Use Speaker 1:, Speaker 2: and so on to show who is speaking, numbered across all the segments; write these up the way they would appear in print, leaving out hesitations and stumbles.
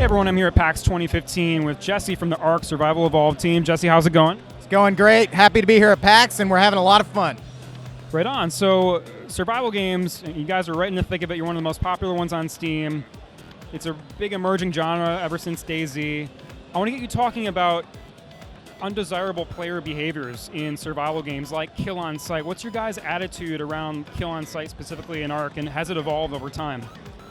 Speaker 1: everyone, I'm here at PAX 2015 with Jesse from the ARK Survival Evolved team. Jesse, how's it going?
Speaker 2: It's going great. Happy to be here at PAX, and we're having a lot of fun.
Speaker 1: Right on. So, survival games, you guys are right in the thick of it. You're one of the most popular ones on Steam. It's a big emerging genre ever since DayZ. I want to get you talking about undesirable player behaviors in survival games like kill on sight. What's your guys' attitude around kill on sight specifically in ARK, and has it evolved over time?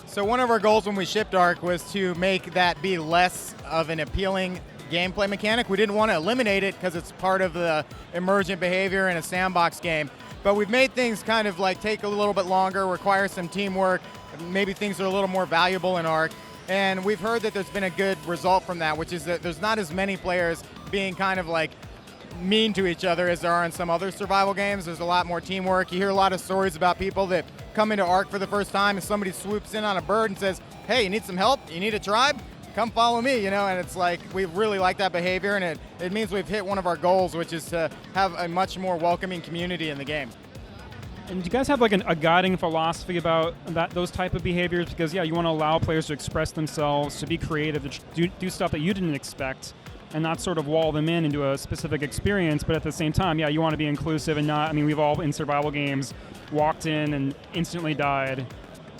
Speaker 2: So one of our goals when we shipped ARK was to make that be less of an appealing gameplay mechanic. We didn't want to eliminate it because it's part of the emergent behavior in a sandbox game. But we've made things kind of like take a little bit longer, require some teamwork, maybe things are a little more valuable in ARK. And we've heard that there's been a good result from that, which is that there's not as many players being kind of like mean to each other as there are in some other survival games. There's a lot more teamwork. You hear a lot of stories about people that come into ARK for the first time and somebody swoops in on a bird and says, hey, you need some help? You need a tribe? Come follow me, you know, and it's like we really like that behavior, and it means we've hit one of our goals, which is to have a much more welcoming community in the game.
Speaker 1: And do you guys have like a guiding philosophy about those type of behaviors? Because yeah, you want to allow players to express themselves, to be creative, to do stuff that you didn't expect, and not sort of wall them in into a specific experience. But at the same time, yeah, you want to be inclusive and not. I mean, we've all in survival games walked in and instantly died,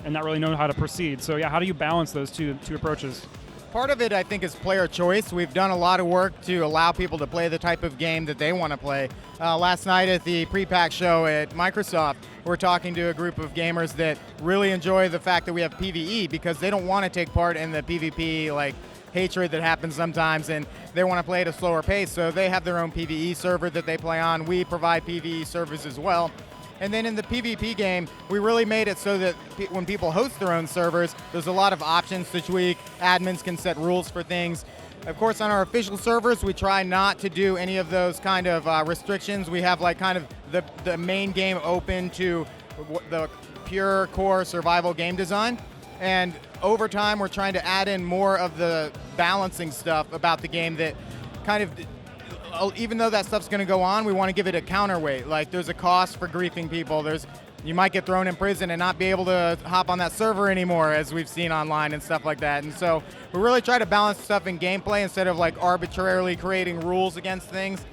Speaker 1: and not really know how to proceed. So yeah, how do you balance those two approaches?
Speaker 2: Part of it, I think, is player choice. We've done a lot of work to allow people to play the type of game that they want to play. Last night at the pre-pack show at Microsoft, we're talking to a group of gamers that really enjoy the fact that we have PvE because they don't want to take part in the PvP like hatred that happens sometimes, and they want to play at a slower pace. So they have their own PvE server that they play on. We provide PvE servers as well. And then in the PvP game, we really made it so that when people host their own servers, there's a lot of options to tweak. Admins can set rules for things. Of course, on our official servers, we try not to do any of those kind of restrictions. We have like kind of the main game open to the pure core survival game design. And over time, we're trying to add in more of the balancing stuff about the game that kind of, even though that stuff's going to go on, we want to give it a counterweight. Like there's a cost for griefing people. You might get thrown in prison and not be able to hop on that server anymore, as we've seen online and stuff like that. And so we really try to balance stuff in gameplay instead of like arbitrarily creating rules against things.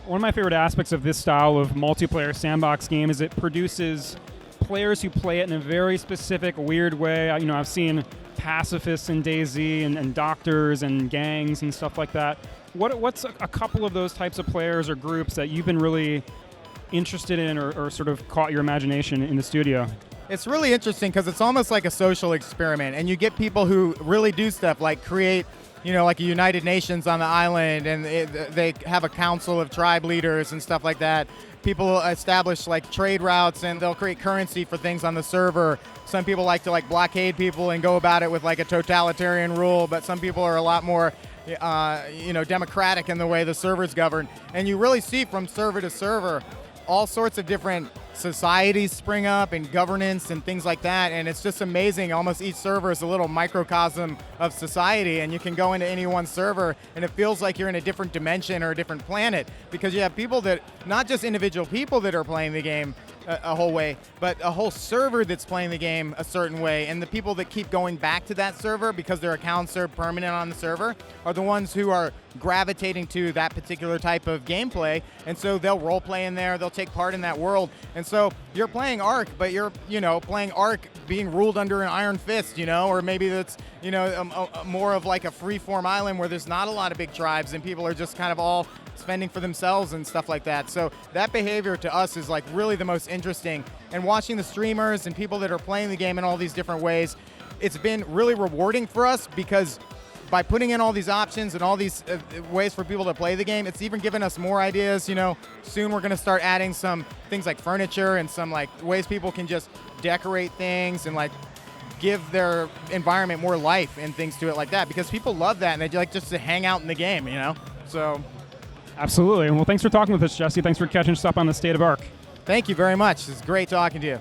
Speaker 1: One of my favorite aspects of this style of multiplayer sandbox game is it produces players who play it in a very specific, weird way. You know, I've seen pacifists in DayZ and doctors and gangs and stuff like that. What's a couple of those types of players or groups that you've been really interested in or sort of caught your imagination in the studio?
Speaker 2: It's really interesting because it's almost like a social experiment, and you get people who really do stuff like create, you know, like a United Nations on the island, and they have a council of tribe leaders and stuff like that. People establish like trade routes, and they'll create currency for things on the server. Some people like to like blockade people and go about it with like a totalitarian rule, but some people are a lot more democratic in the way the server's governed. And you really see from server to server all sorts of different societies spring up and governance and things like that, and it's just amazing. Almost each server is a little microcosm of society, and you can go into any one server and it feels like you're in a different dimension or a different planet, because you have people that, not just individual people that are playing the game a whole way, but a whole server that's playing the game a certain way, and the people that keep going back to that server because their accounts are permanent on the server are the ones who are gravitating to that particular type of gameplay, and so they'll role play in there, they'll take part in that world. And so you're playing ARK, but you're, playing ARK being ruled under an iron fist, or maybe that's, more of like a free-form island where there's not a lot of big tribes and people are just kind of all spending for themselves and stuff like that. So that behavior to us is like really the most interesting. And watching the streamers and people that are playing the game in all these different ways, it's been really rewarding for us, because by putting in all these options and all these ways for people to play the game, it's even given us more ideas. Soon we're going to start adding some things like furniture and some like ways people can just decorate things and like give their environment more life and things to it like that, because people love that and they like just to hang out in the game, So
Speaker 1: absolutely. Well, thanks for talking with us, Jesse. Thanks for catching us up on the state of ARK.
Speaker 2: Thank you very much. It's great talking to you.